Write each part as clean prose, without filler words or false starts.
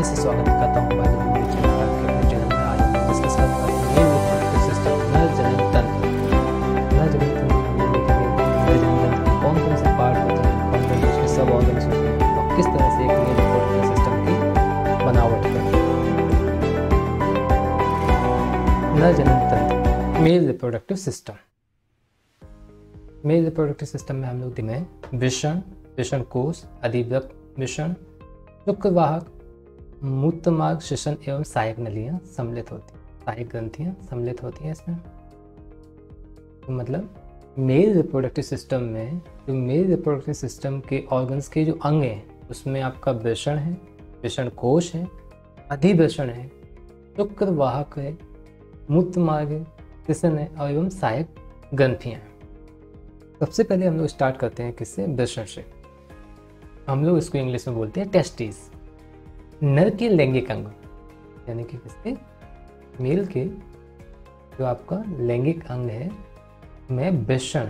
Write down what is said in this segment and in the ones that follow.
फिर से स्वागत करता हूँ हमारे वीडियो चैनल में। आज हम डिस्कस करने वाले हैं रिप्रोडक्टिव सिस्टम, नर जनन तंत्र। नर जनन तंत्र में देखेंगे नर जनन तंत्र कौन कौन से पार्ट होते हैं, कौन कौन से उसके सब ऑर्गन्स होते हैं और किस तरह से एक रिप्रोडक्टिव सिस्टम की बनावट है। नर जनन तंत्र, male reproductive system. Male reproductive system में हम लोग देखेंगे वृषण, वृषण कोश, अधिवृक्क वृषण, शुक्रवाहक, मूत्रमार्ग, श्वसन एवं सहायक नलियां सम्मिलित होती हैं, सहायक ग्रंथियां सम्मिलित होती हैं इसमें। तो मतलब मेल रिप्रोडक्टिव सिस्टम में जो मेल रिप्रोडक्टिव सिस्टम के ऑर्गन्स के जो अंग हैं उसमें आपका वृषण है, वृषण कोश है, अधिवृषण है, शुक्रवाहक है, मूत्रमार्ग है, श्वसन है और एवं सहायक ग्रंथियां। सबसे पहले हम लोग स्टार्ट करते हैं किससे, वृषण से। हम लोग इसको इंग्लिश में बोलते हैं टेस्टिस। नर के लैंगिक अंग यानी कि किसके, मेल के जो आपका लैंगिक अंग है में वृषण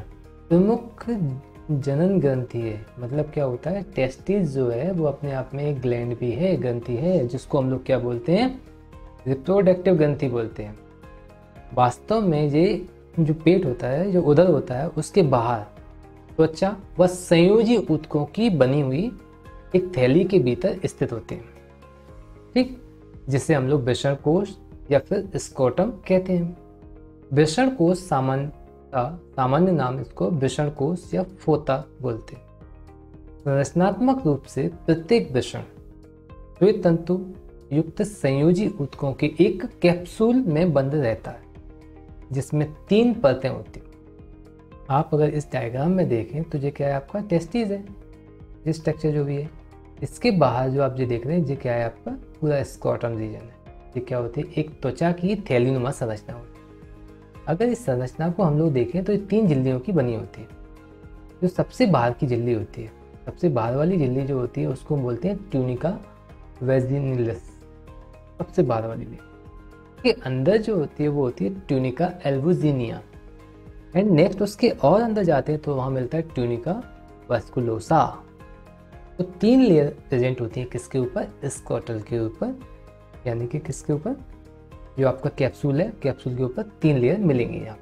प्रमुख जनन ग्रंथि है। मतलब क्या होता है, टेस्टिस जो है वो अपने आप में एक ग्लैंड भी है, ग्रंथि है, जिसको हम लोग क्या बोलते हैं, रिप्रोडक्टिव ग्रंथि बोलते हैं। वास्तव में ये जो पेट होता है, जो उदर होता है, उसके बाहर त्वचा व संयोजी ऊतकों की बनी हुई एक थैली के भीतर स्थित होते हैं, ठीक, जिसे हम लोग वृषण कोश या फिर स्कोटम कहते हैं। वृषण कोश सामान्य नाम इसको वृषण कोश या फोता बोलते हैं। रचनात्मक रूप से प्रत्येक वृषण श्वेत तंतु युक्त संयोजी ऊतकों के एक कैप्सूल में बंद रहता है, जिसमें 3 परतें होती हैं। आप अगर इस डायग्राम में देखें तो ये क्या है, आपका टेस्टिस है, ये स्ट्रक्चर जो भी है। इसके बाहर जो आप ये देख रहे हैं ये क्या है, आपका पूरा स्कोटम रीजन है। ये क्या होती है, एक त्वचा की थैलीनुमा संरचना होती है। अगर इस संरचना को हम लोग देखें तो ये 3 झिल्लियों की बनी होती है। जो सबसे बाहर की झिल्ली होती है, सबसे बाहर वाली झिल्ली जो होती है उसको हम बोलते हैं ट्यूनिका वेजिनिलिस, सबसे बाहर वाली झिल्ली। के अंदर जो होती है वो होती है ट्यूनिका एल्बुजिनिया। एंड नेक्स्ट उसके और अंदर जाते हैं तो वहाँ मिलता है ट्यूनिका वास्कुलोसा। तो 3 लेयर प्रेजेंट होती है किसके ऊपर, स्कोटल के ऊपर, यानी कि किसके ऊपर, जो आपका कैप्सूल है, कैप्सूल के ऊपर 3 लेयर मिलेंगे यहाँ।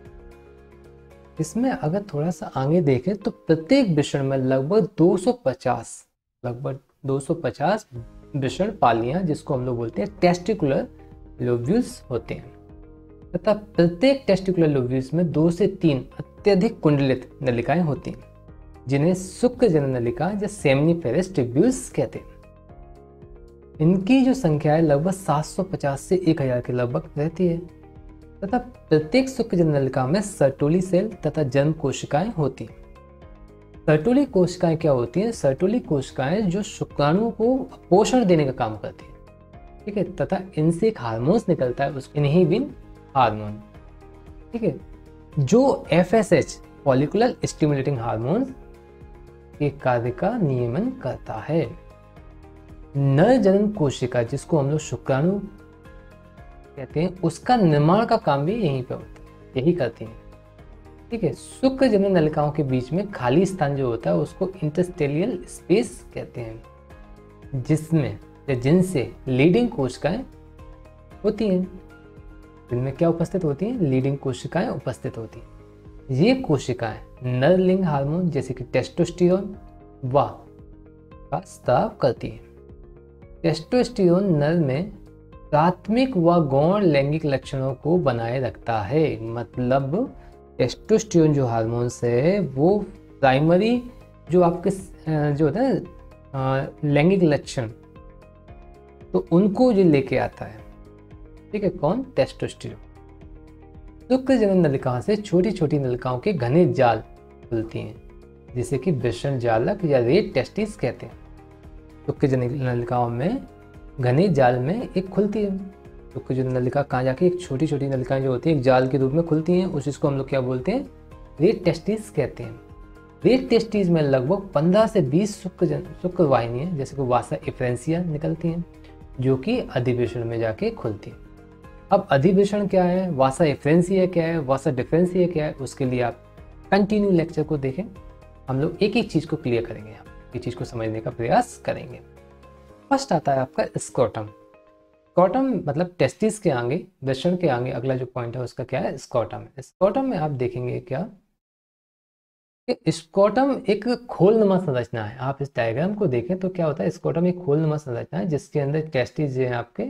इसमें अगर थोड़ा सा आगे देखें तो प्रत्येक वृषण में लगभग 250 वृषण पालियां, जिसको हम लोग बोलते हैं टेस्टिकुलर लोब्यूल्स होते हैं, तथा प्रत्येक टेस्टिकुलर लोब्यूल्स में 2 से 3 अत्यधिक कुंडलित नलिकाएं होती हैं, जिन्हें शुक्र जनन नलिका या सेमिनिफेरस ट्यूब्यूल्स कहते हैं। इनकी जो संख्या है लगभग 750 से 1000 के लगभग रहती है, तथा प्रत्येक शुक्र जनन नलिका में सर्टोली सेल तथा जन्म कोशिकाएं होती हैं। सर्टोली कोशिकाएं क्या होती हैं, सर्टोली कोशिकाएं जो शुक्राणु को पोषण देने का काम करती है, ठीक है, तथा इनसे एक हार्मोन्स निकलता है, उसको इनहिबिन हार्मोन, ठीक है, जो FSH फॉलिकुलर स्टिमुलेटिंग हार्मोन के कार्य का नियमन करता है। नर जनन कोशिका, जिसको हम लोग शुक्राणु कहते हैं, उसका निर्माण का काम भी यहीं पे होता है, यही करती है, ठीक है। शुक्र जनन नलिकाओं के बीच में खाली स्थान जो होता है उसको इंटरस्टेलियल स्पेस कहते हैं, जिसमें या जिनसे लीडिंग कोशिकाएं होती हैं। जिनमें क्या उपस्थित होती हैं, लीडिंग कोशिकाएं उपस्थित होती हैं। ये कोशिकाएं नर लिंग हार्मोन जैसे कि टेस्टोस्टेरोन व का स्राव करती हैं। टेस्टोस्टेरोन नर में प्राथमिक व गौण लैंगिक लक्षणों को बनाए रखता है। मतलब टेस्टोस्टेरोन जो हार्मोन्स है वो प्राइमरी जो आपके जो होता है लैंगिक लक्षण, तो उनको जो लेके आता है, ठीक है, कौन, टेस्टोस्टेरोन। शुक्र जनन नलिकाओं से छोटी छोटी नलिकाओं के घने जाल खुलती हैं, जिसे कि वृषण जालक या रेट टेस्टिस कहते हैं। शुक्र जनन नलिकाओं में घने जाल में एक खुलती है शुक्र जनन नलिका, कहाँ जाके एक छोटी छोटी नलिकाएं जो होती हैं एक जाल के रूप में खुलती हैं, उस इसको हम लोग क्या बोलते हैं, रेट टेस्टिस कहते हैं। रेट टेस्टिस में लगभग 15 से 20 शुक्र वाहिनियाँ जैसे कि वासा एफरेंसिया निकलती हैं, जो कि अधिवृषण में जाके खुलती है। अब अधिवृषण क्या है, वासा एफरेंसिया क्या है, वासा डिफरेंसिया क्या है, उसके लिए आप कंटिन्यू लेक्चर को देखें। हम लोग एक एक चीज़ को क्लियर करेंगे, एक चीज़ को समझने का प्रयास करेंगे। फर्स्ट आता है आपका स्कोटम। स्कोटम मतलब टेस्टिस के आगे, वृषण के आगे अगला जो पॉइंट है उसका क्या है, स्कोटम है। स्कोटम में आप देखेंगे क्या कि स्कोटम एक खोलनुमा संरचना है। आप इस डायग्राम को देखें तो क्या होता है, स्कोटम एक खोलनुमा संरचना है जिसके अंदर टेस्टिस जो है आपके,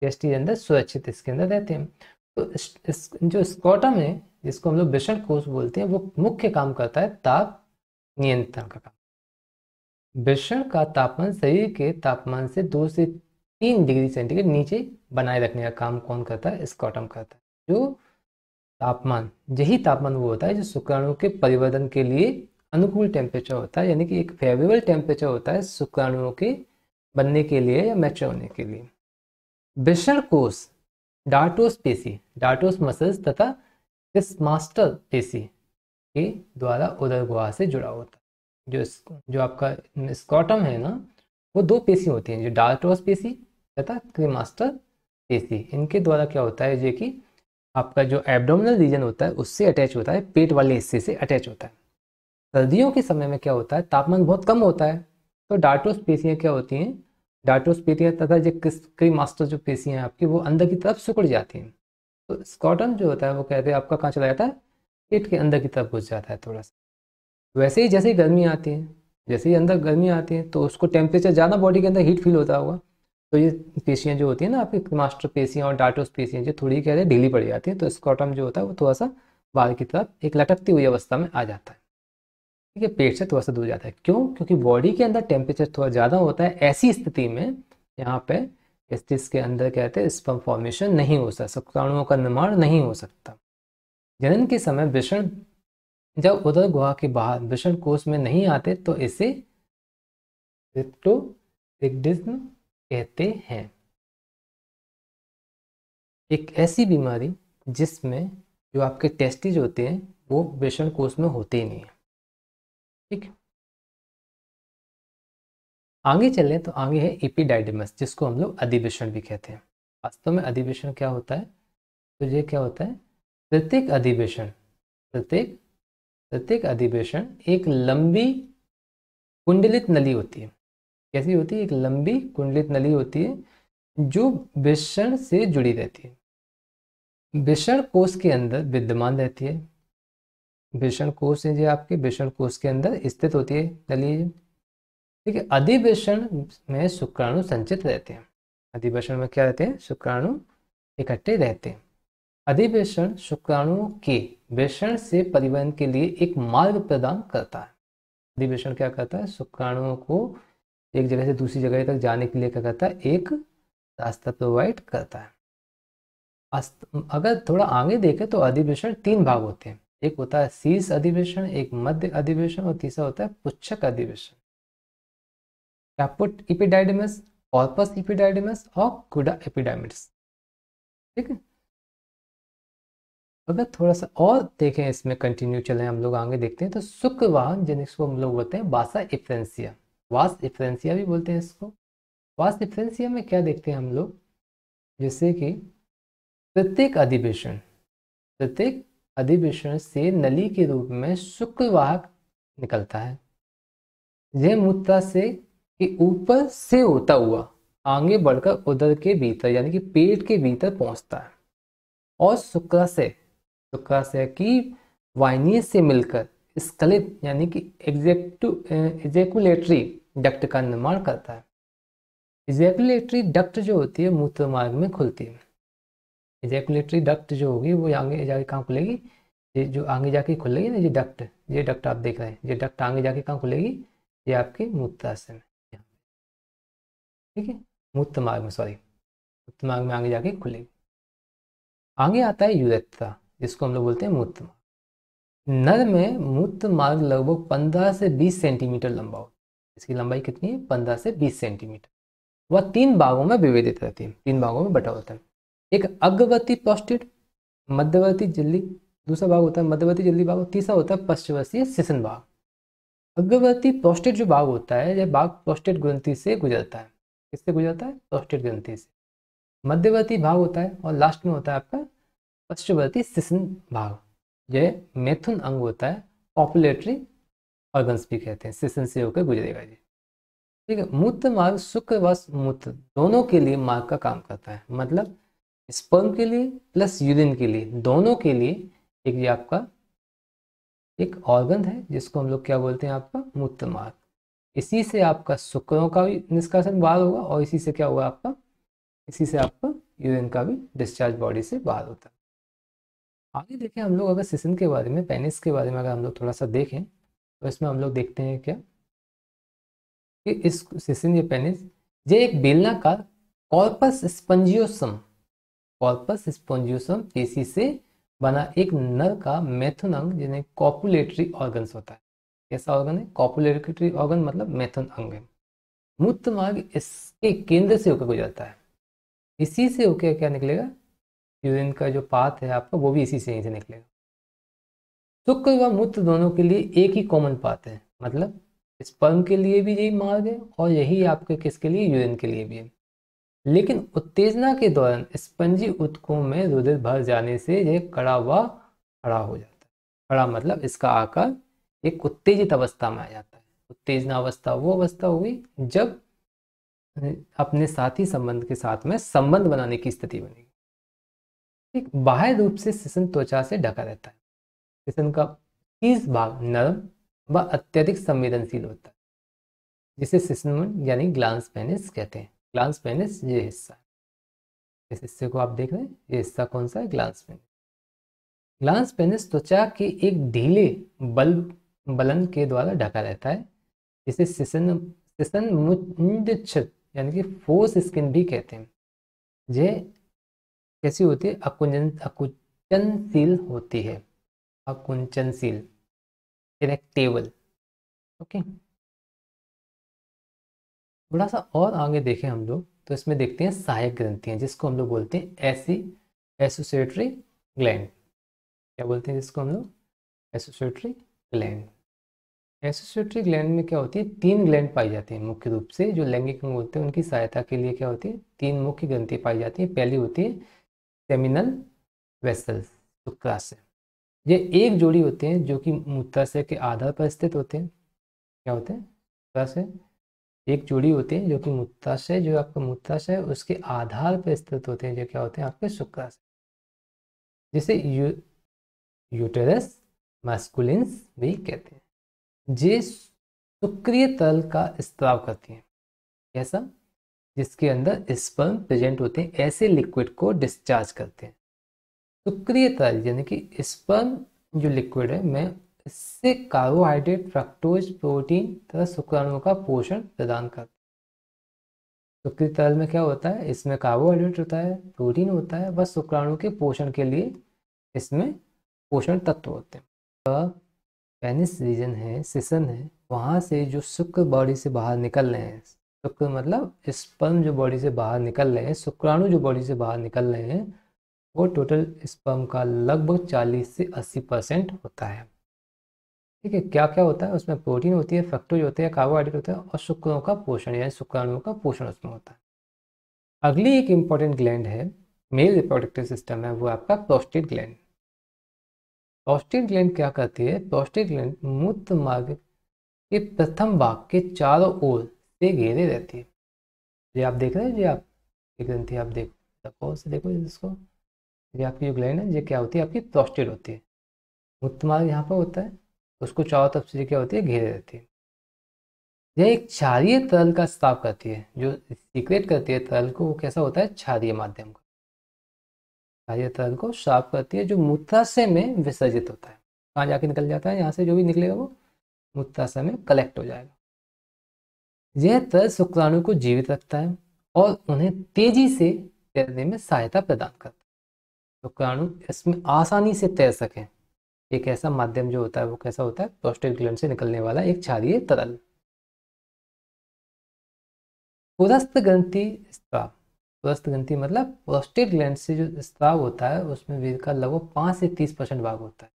टेस्टिस अंदर सुरक्षित इसके अंदर रहते हैं। तो जो स्कोटम है जिसको हम लोग वृषण कोश बोलते हैं, वो मुख्य काम करता है ताप नियंत्रण का काम। वृषण का तापमान शरीर के तापमान से 2 से 3 डिग्री सेंटीग्रेड नीचे बनाए रखने का काम कौन करता है, स्कोटम करता है। जो तापमान, यही तापमान वो होता है जो शुक्राणु के परिवर्तन के लिए अनुकूल टेम्परेचर होता है, यानी कि एक फेवरेबल टेम्परेचर होता है शुक्राणुओं के बनने के लिए या मैच्योर होने के लिए। वृषण कोश डार्टोस पेशी, डार्टोस मसल्स तथा क्रिस्मास्टर पेशी के द्वारा उदर गुहा से जुड़ा होता है। जो आपका स्कोटम है ना, वो 2 पेशी होती हैं, जो डार्टोस पेशी तथा क्रिस्मास्टर पेशी। इनके द्वारा क्या होता है, जो कि आपका जो एब्डोमिनल रीजन होता है उससे अटैच होता है, पेट वाले हिस्से से अटैच होता है। सर्दियों के समय में क्या होता है, तापमान बहुत कम होता है, तो डार्टोस पेशियाँ क्या होती हैं, डार्टोस पेशियाँ तथा जो क्रिस्मास्टर जो पेशियाँ हैं आपकी, वो अंदर की तरफ सिकुड़ जाती हैं। तो स्कोटम जो होता है वो कहते हैं आपका कहाँ चला जाता है, पेट के अंदर की तरफ घुस जाता है थोड़ा सा। वैसे ही जैसे ही गर्मी आती है, जैसे ही अंदर गर्मी आती है तो उसको टेम्परेचर ज़्यादा बॉडी के अंदर हीट फील होता होगा, तो ये पेशियाँ जो होती हैं ना आपकी मास्टर पेशियाँ और डार्टोस पेशियाँ जो थोड़ी कह रहे हैं ढीली पड़ जाती हैं, तो स्कोटम जो होता है वो थोड़ा सा बाहर की तरफ एक लटकती हुई अवस्था में आ जाता है। ठीक है, पेट से थोड़ा सा दूर जाता है। क्यों? क्योंकि बॉडी के अंदर टेम्परेचर थोड़ा ज़्यादा होता है। ऐसी स्थिति में यहाँ पे टेस्टिस के अंदर कहते हैं स्पर्म फॉर्मेशन नहीं हो सकता, शुक्राणुओं का निर्माण नहीं हो सकता। जनन के समय वृषण जब उदर गुहा के बाहर वृषण कोश में नहीं आते तो इसे क्रिप्टोरिगिडिज्म कहते हैं। एक ऐसी बीमारी जिसमें जो आपके टेस्टिज होते हैं वो वृषण कोश में होते ही नहीं है। ठीक, आगे चलें तो आगे है एपिडाइडिमस, जिसको हम लोग अधिवेशन भी कहते हैं। वास्तव में अधिवेशन क्या होता है, तो ये क्या होता है, प्रत्येक अधिवेशन, प्रत्येक अधिवेशन एक लंबी कुंडलित नली होती है। कैसी होती है, एक लंबी कुंडलित नली होती है जो वृषण से जुड़ी रहती है, वृषण कोश के अंदर विद्यमान रहती है। वृषण कोश है जो आपके वृषण कोश के अंदर स्थित होती है नली। ठीक है, अधिवेशन में शुक्राणु संचित रहते हैं। अधिवेशन में क्या रहते हैं, शुक्राणु इकट्ठे रहते हैं। अधिवेशन शुक्राणुओं के वृषण से परिवहन के लिए एक मार्ग प्रदान करता है। अधिवेशन क्या करता है, शुक्राणुओं को एक जगह से दूसरी जगह तक जाने के लिए क्या करता है, एक रास्ता प्रोवाइड करता है। अगर थोड़ा आगे देखें तो अधिवेशन 3 भाग होते हैं। एक होता है शीर्ष अधिवेशन, एक मध्य अधिवेशन और तीसरा होता है पुच्छक अधिवेशन। कैपुट एपिडाइडिमस, कॉर्पस एपिडाइडिमस और गुडा एपिडाइडिमस। ठीक है, अगर थोड़ा सा और देखें इसमें, कंटिन्यू चले हम लोग आगे देखते हैं, तो शुक्रवाहन जिसको हम लोग बोलते हैं वासा इफ्रेंसिया, वास इफ्रेंसिया भी बोलते हैं इसको। वास इफ्रेंसिया में क्या देखते हैं हम लोग, जैसे कि प्रत्येक अधिवेशन से नली के रूप में शुक्रवाहक निकलता है। यह मूत्राशय के ऊपर से होता हुआ आगे बढ़कर उदर के भीतर यानी कि पेट के भीतर पहुंचता है और शुक्राशय की वाहिनी से मिलकर स्खलित यानी कि एजेकुलेटरी डक्ट का निर्माण करता है। एजेकुलेटरी डक्ट जो होती है मूत्र मार्ग में खुलती है। एजेकुलेटरी डक्ट जो होगी वो आगे जाके कहाँ खुलेगी, ये जो आगे जाके खुलेगी ना, ये डक्ट आप देख रहे हैं, ये डक्ट आगे जाके कहाँ खुलेगी, ये आपके मूत्राशय में, ठीक है, मूत्र मार्ग में, सॉरी मूत्र मार्ग में आगे जाके खुलेगी। आगे आता है यूरेथ्रा, जिसको हम लोग बोलते हैं मूत्र मार्ग। नर में मूत्र मार्ग लगभग 15 से 20 सेंटीमीटर लंबा होता है। इसकी लंबाई कितनी है, 15 से 20 सेंटीमीटर। वह 3 भागों में विभेदित रहती है, 3 भागों में बटा होता है। एक अग्रवर्ती प्रोस्टेट, मध्यवर्ती झिल्ली, दूसरा भाग होता है मध्यवर्ती झिल्ली भाग, तीसरा होता है पश्चवर्तीय शिशन भाग। अग्रवर्ती प्रोस्टेट जो भाग होता है, यह भाग प्रोस्टेट ग्रंथि से गुजरता है। किससे गुजरता है, प्रोस्टेट ग्रंथि से। मध्यवर्ती भाग होता है और लास्ट में होता है आपका पश्चवर्ती शिशन भाग। यह मैथुन अंग होता है, ऑपुलेटरी ऑर्गन्स भी कहते हैं, शिशन से होकर गुजरेगा जी। ठीक है। मूत्र मार्ग शुक्र व मूत्र दोनों के लिए मार्ग का काम करता है, मतलब स्पर्म के लिए प्लस यूरिन के लिए, दोनों के लिए एक ये आपका एक ऑर्गन है जिसको हम लोग क्या बोलते हैं, आपका मूत्र मार्ग। इसी से आपका शुक्रों का भी निष्कासन बाहर होगा और इसी से क्या होगा आपका, इसी से आपका यूरिन का भी डिस्चार्ज बॉडी से बाहर होता है। आगे देखें हम लोग, अगर सिसन के बारे में, पेनिस के बारे में अगर हम लोग थोड़ा सा देखें तो इसमें हम लोग देखते हैं क्या कि इस सिसन या पेनिस ये एक बेलनाकार कॉर्पस स्पंजियोसम, कॉर्पस स्पॉन्जियोसम पेशी से बना एक नर का मैथुन अंग जिन्हें कॉपुलेटरी ऑर्गन्स होता है। कैसा ऑर्गन है, कॉपुलेटरी ऑर्गन मतलब मैथुन अंग है। मूत्र मार्ग इसके केंद्र से होकर गुजरता है, इसी से होकर क्या निकलेगा, यूरिन का जो पाथ है आपका वो भी इसी से यहीं से निकलेगा। शुक्र व मूत्र दोनों के लिए एक ही कॉमन पाथ है, मतलब स्पर्म के लिए भी यही मार्ग है और यही आपके किसके लिए, यूरिन के लिए भी है। लेकिन उत्तेजना के दौरान स्पंजी ऊतकों में रुधिर भर जाने से यह कड़ा हुआ खड़ा हो जाता है। खड़ा मतलब इसका आकार एक उत्तेजित अवस्था में आ जाता है। उत्तेजना अवस्था वो अवस्था हुई जब अपने साथी संबंध के साथ में संबंध बनाने की स्थिति बनेगी। ठीक, बाह्य रूप से सिसन त्वचा से ढका रहता है। सिसन का शीर्ष भाग नरम व अत्यधिक संवेदनशील होता है, जिसे सिसन यानी ग्लांस पेनिस कहते हैं। ग्लांस पेनिस ये हिस्सा, इस हिस्से को आप देख रहे हैं, ये हिस्सा कौन सा है, ग्लांस पेनिस। ग्लांस पेनिस त्वचा के एक ढीले बलन के द्वारा ढका रहता है, जिसे सिसन सिसन मुंडच्छद यानी कि फोर्स स्किन भी कहते हैं। यह कैसी होती है, अकुंचनशील होती है, अकुंचनशील, इरेक्टेबल। ओके, थोड़ा सा और आगे देखें हम लोग तो इसमें देखते हैं सहायक ग्रंथियां, जिसको हम लोग बोलते हैं एसोसिएटरी ग्लैंड। क्या बोलते हैं जिसको हम लोग, एसोसिएटरी ग्लैंड। एसोसिएटरी ग्लैंड में क्या होती है, तीन ग्लैंड पाई जाती हैं मुख्य रूप से। जो लैंगिक अंग होते हैं उनकी सहायता के लिए क्या होती है, तीन मुख्य ग्रंथि पाई जाती है। पहली होती है सेमिनल वेसल्स, शुक्राशय। ये एक जोड़ी होते हैं जो कि मूत्राशय के आधार पर स्थित होते हैं। क्या होते हैं, शुक्राशय एक जोड़ी होते हैं जो कि मूत्राशय, जो आपका मूत्राशय है उसके आधार पर स्थित होते हैं, जो क्या होते हैं आपके शुक्राशय, जिसे यूटेरस मैस्कुलिन्स भी कहते हैं। जे शुक्रिय तल का स्त्राव करती हैं। कैसा, जिसके अंदर स्पर्म प्रेजेंट होते हैं, ऐसे लिक्विड को डिस्चार्ज करते हैं। शुक्रिय तल यानी कि स्पर्म जो लिक्विड है में इससे कार्बोहाइड्रेट, फ्रक्टोज, प्रोटीन तथा शुक्राणुओं का पोषण प्रदान करता है। शुक्रिय तल में क्या होता है, इसमें कार्बोहाइड्रेट होता है, प्रोटीन होता है, बस शुक्राणु के पोषण के लिए इसमें पोषण तत्व होते हैं। पेनिस रीजन है, सिसन है, वहाँ से जो शुक्र बॉडी से बाहर निकल रहे हैं, शुक्र मतलब स्पर्म जो बॉडी से बाहर निकल रहे हैं, शुक्राणु जो बॉडी से बाहर निकल रहे हैं, वो टोटल स्पर्म का लगभग 40 से 80% होता है। ठीक है, क्या क्या होता है उसमें, प्रोटीन होती है, फ्रक्टोज होते हैं, कार्बोहाइड्रेट होता है और शुक्रों का पोषण यानी शुक्राणुओं का पोषण उसमें होता है। अगली एक इंपॉर्टेंट ग्लैंड है, मेल रिप्रोडक्टिव सिस्टम है, वो आपका प्रोस्टेट ग्लैंड। प्रोस्टेट ग्लैंड क्या करती है, प्रोस्टेट ग्लैंड मूत्र मार्ग के प्रथम भाग के चारों ओर से घेरे रहती है। ये आप देख रहे हैं, ये आप ये ग्रंथि आप देखो से देखो इसको, ये आपकी जो ग्लैंड है ये क्या होती है, आपकी प्रोस्टेट होती है। मूत्र मार्ग यहाँ पर होता है, उसको चारों तरफ से क्या होती है, घेरे रहती है। यह एक क्षारीय तरल का स्राव करती है, जो सीक्रेट करती है तरल को, वो कैसा होता है, क्षारीय माध्यम का। क्षारीय तरल को स्राव करती है जो मूत्राशय में विसर्जित होता है। कहाँ जाके निकल जाता है, यहाँ से जो भी निकलेगा वो मूत्राशय में कलेक्ट हो जाएगा। यह तरल शुक्राणु को जीवित रखता है और उन्हें तेजी से तैरने में सहायता प्रदान करता है। शुक्राणु इसमें आसानी से तैर सकें, एक ऐसा माध्यम जो होता है वो कैसा होता है, प्रोस्टेट ग्लैंड से निकलने वाला एक क्षारीय तरल। पुरस्थ ग्रंथि स्राव, पुरस्थ ग्रंथि मतलब प्रोस्टेट ग्लैंड से जो स्राव होता है उसमें वीर का लगभग 5 से 30% भाग होता है।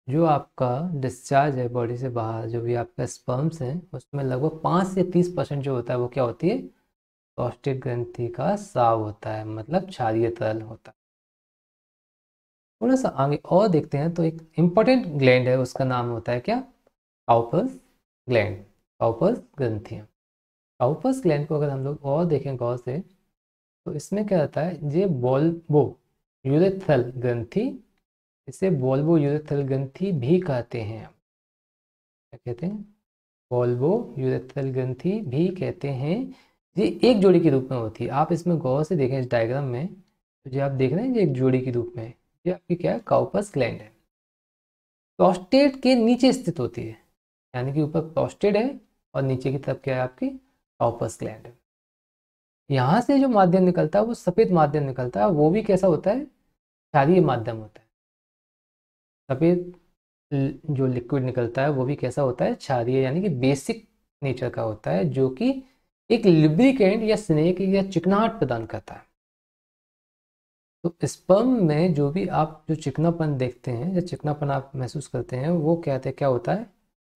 जो आपका डिस्चार्ज है बॉडी से बाहर, जो भी आपका स्पर्म्स हैं, उसमें लगभग 5 से 30% जो होता है वो क्या होती है, प्रोस्टेट ग्रंथि का स्राव होता है, मतलब क्षारीय तरल होता है। थोड़ा सा आगे और देखते हैं तो एक इम्पोर्टेंट ग्लैंड है, उसका नाम होता है क्या, काउपर्स ग्लैंड, काउपर्स ग्रंथियाँ। काउपस ग्लैंड को अगर हम लोग और देखें गौर से, तो इसमें क्या रहता है, ये बॉल्बो यूरेथ्रल ग्रंथि, इसे बॉल्बो यूरेथ्रल ग्रंथि भी कहते हैं। क्या कहते हैं? बॉल्बो यूरेथ्रल ग्रंथि भी कहते हैं। ये एक जोड़ी के रूप में होती है। आप इसमें गौर से देखें इस डायग्राम में, तो जो आप देख रहे हैं ये एक जोड़ी के रूप में, ये आपकी क्या है, काउपस ग्लैंड है। प्रोस्टेट के नीचे स्थित होती है, यानी कि ऊपर प्रोस्टेट है और नीचे की तरफ क्या है, आपकी काउपस ग्लैंड है। यहाँ से जो माध्यम निकलता है वो सफ़ेद माध्यम निकलता है, वो भी कैसा होता है, क्षारीय माध्यम होता है। सफ़ेद जो लिक्विड निकलता है वो भी कैसा होता है, क्षारीय, यानी कि बेसिक नेचर का होता है, जो कि एक लिब्रिकेंट या स्नेक या चिकनाहट प्रदान करता है। तो स्पर्म में जो भी आप जो चिकनापन देखते हैं या चिकनापन आप महसूस करते हैं, वो कहते हैं क्या होता है,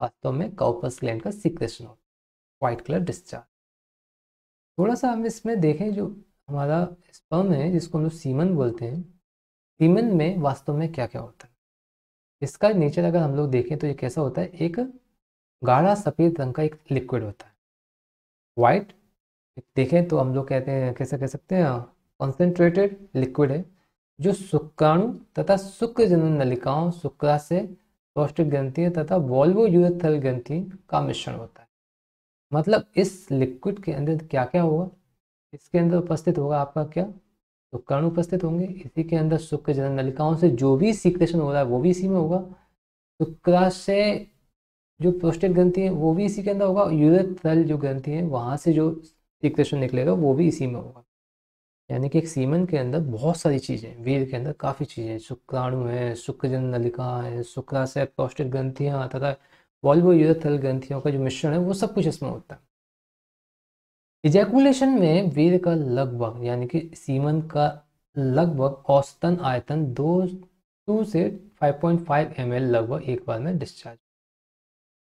वास्तव में काउपस ग्लैंड का सीक्रेशन होता है, व्हाइट कलर डिस्चार्ज। थोड़ा सा हम इसमें देखें, जो हमारा स्पर्म है जिसको हम लोग सीमन बोलते हैं, सीमन में वास्तव में क्या क्या होता है, इसका नेचर अगर हम लोग देखें तो ये कैसा होता है, एक गाढ़ा सफ़ेद रंग का एक लिक्विड होता है, वाइट। देखें तो हम लोग कहते हैं, कैसे कह सकते हैं, कॉन्सेंट्रेटेड लिक्विड है, जो शुक्राणु तथा शुक्र जनन नलिकाओं, शुक्राशय, प्रोस्टेट ग्रंथि तथा वॉल्वो यूरेथ्रल ग्रंथि का मिश्रण होता है। मतलब इस लिक्विड के अंदर क्या क्या होगा, इसके अंदर उपस्थित होगा आपका क्या, शुक्राणु उपस्थित होंगे, इसी के अंदर शुक्र जनन नलिकाओं से जो भी सीक्रेशन हो रहा है वो भी इसी में होगा, शुक्राशय जो प्रोस्टेट ग्रंथि है वो भी इसी के अंदर होगा, यूरेथ्रल जो ग्रंथि है वहाँ से जो सीक्रेशन निकलेगा वो भी इसी में होगा। यानी कि एक सीमन के अंदर बहुत सारी चीज़ें, वीर के अंदर काफ़ी चीज़ें, शुक्राणु है, शुक्रजन नलिका है, शुक्राशय, प्रोस्टेट ग्रंथियाँ तथा वॉल्वो यूरेथ्रल ग्रंथियों का जो मिश्रण है वो सब कुछ इसमें होता है। इजैकुलेशन में वीर का लगभग, यानी कि सीमन का लगभग औसतन आयतन 2 से 5.5 ml लगभग एक बार में डिस्चार्ज,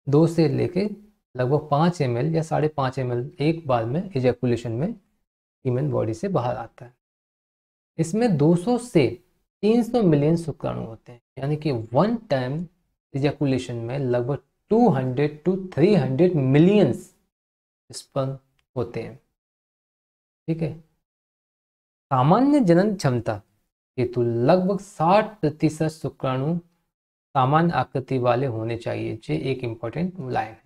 2 से लेके लगभग 5 ml या 5.5 ml एक बार में इजैकुलेशन में ह्यूमन बॉडी से बाहर आता है। इसमें 200 से 300 मिलियन शुक्राणु होते हैं, यानी कि वन टाइम इजैकुलेशन में लगभग 200 to 300 मिलियंस स्पर्म होते हैं। ठीक है। सामान्य जनन क्षमता हेतु लगभग 60% शुक्राणु सामान्य आकृति वाले होने चाहिए, ये एक इम्पोर्टेंट लाइन है।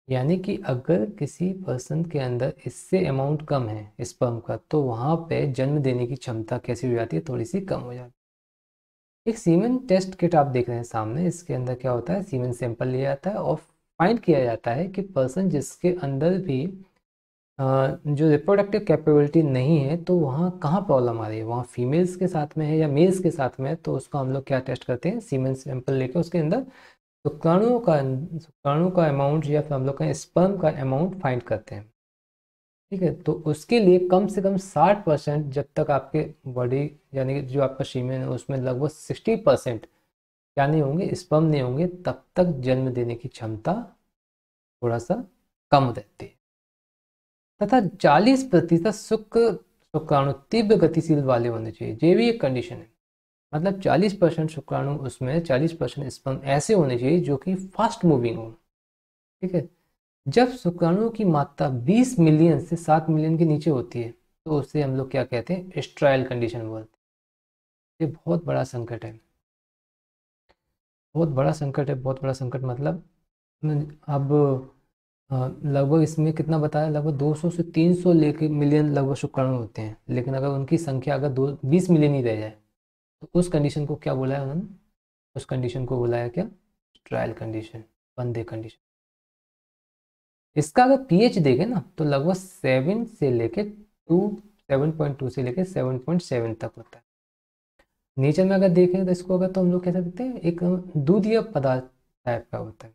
यानी कि अगर किसी पर्सन के अंदर इससे अमाउंट कम है स्पर्म का, तो वहाँ पे जन्म देने की क्षमता कैसी हो जाती है, थोड़ी सी कम हो जाती है। एक सीमेन टेस्ट किट आप देख रहे हैं सामने, इसके अंदर क्या होता है, सीमेन सैंपल लिया जाता है और फाइंड किया जाता है कि पर्सन जिसके अंदर भी जो रिप्रोडक्टिव कैपेबिलिटी नहीं है, तो वहाँ कहाँ प्रॉब्लम आ रही है, वहाँ फीमेल्स के साथ में है या मेल्स के साथ में है, तो उसको हम लोग क्या टेस्ट करते हैं, सीमेन सैंपल लेके उसके अंदर शुक्राणु का अमाउंट या फिर हम लोग का स्पर्म का अमाउंट फाइंड करते हैं। ठीक है। तो उसके लिए कम से कम 60%, जब तक आपके बॉडी यानी कि जो आपका सीमेन है उसमें लगभग 60% क्या नहीं होंगे, स्पर्म नहीं होंगे, तब तक जन्म देने की क्षमता थोड़ा सा कम रहती है। तथा 40% शुक्राणु तीव्र गतिशील वाले होने चाहिए, ये भी एक कंडीशन है। मतलब 40% शुक्राणु उसमें 40% स्पर्म ऐसे होने चाहिए जो कि फास्ट मूविंग हो। ठीक है। जब शुक्राणुओं की मात्रा 20 मिलियन से 7 मिलियन के नीचे होती है, तो उसे हम लोग क्या कहते हैं, स्ट्राइल कंडीशन बोलते हैं। ये बहुत बड़ा संकट है, बहुत बड़ा संकट है, बहुत बड़ा संकट। मतलब अब लगभग इसमें कितना बताया, लगभग 200 से 300 लेके मिलियन लगभग शुक्राणु होते हैं, लेकिन अगर उनकी संख्या अगर 20 मिलियन ही रह जाए, तो उस कंडीशन को क्या बोला है उन्होंने, उस कंडीशन को बुलाया क्या, ट्रायल कंडीशन, बंदे कंडीशन। इसका अगर पीएच देखें ना, तो लगभग 7 से लेके 7.2 से लेके 7.7 तक होता है। नेचर में अगर देखें तो इसको अगर, तो हम लोग कैसे देखते हैं, एक दूधीय पदार्थ टाइप का होता है।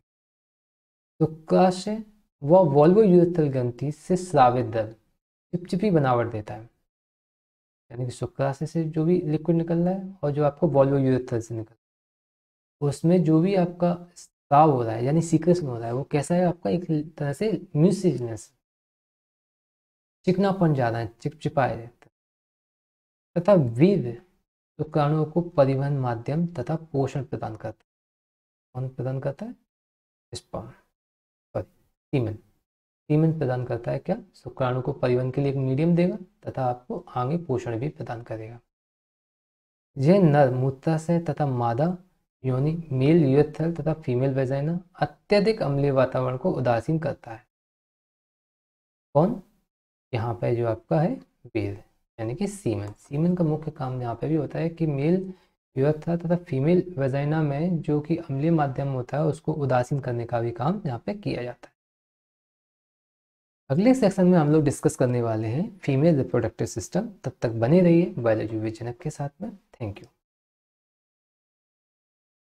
शुक्राशय व वॉल्वो यूरेथ्रल ग्रंथि से स्रावित द्रव चिपचिपी बनावट देता है, यानी कि शुक्राशय से जो भी लिक्विड निकल रहा है और जो आपको वॉल्वो यूरेथ्रल से निकल, उसमें जो भी आपका स्राव हो रहा है यानी सीक्रेशन हो रहा है, वो कैसा है आपका, एक तरह से म्यूसिनेस, चिकनापन ज़्यादा है, चिपचिपाए रहता है। तथा वीर्य शुक्राणुओं को परिवहन माध्यम तथा पोषण प्रदान करता है। कौन प्रदान करता है, स्पर्म, सॉरी, सीमेन। सीमेन प्रदान करता है क्या, शुक्राणु को परिवहन के लिए एक मीडियम देगा तथा आपको आगे पोषण भी प्रदान करेगा। यह नर मूत्राशय तथा मादा योनि मेल यूरेथ्रल तथा फीमेल वेजाइना अत्यधिक अम्लीय वातावरण को उदासीन करता है। कौन, यहाँ पे जो आपका है वेद यानी कि सीमेन। सीमेन का मुख्य काम यहाँ पे भी होता है कि मेल यूरेथ्रा तथा फीमेल वेजाइना में जो कि अम्लीय माध्यम होता है उसको उदासीन करने का भी काम यहाँ पे किया जाता है। अगले सेक्शन में हम लोग डिस्कस करने वाले हैं फीमेल रिप्रोडक्टिव सिस्टम। तब तक बने रहिए बायोलॉजी विद जनक के साथ में। Thank you.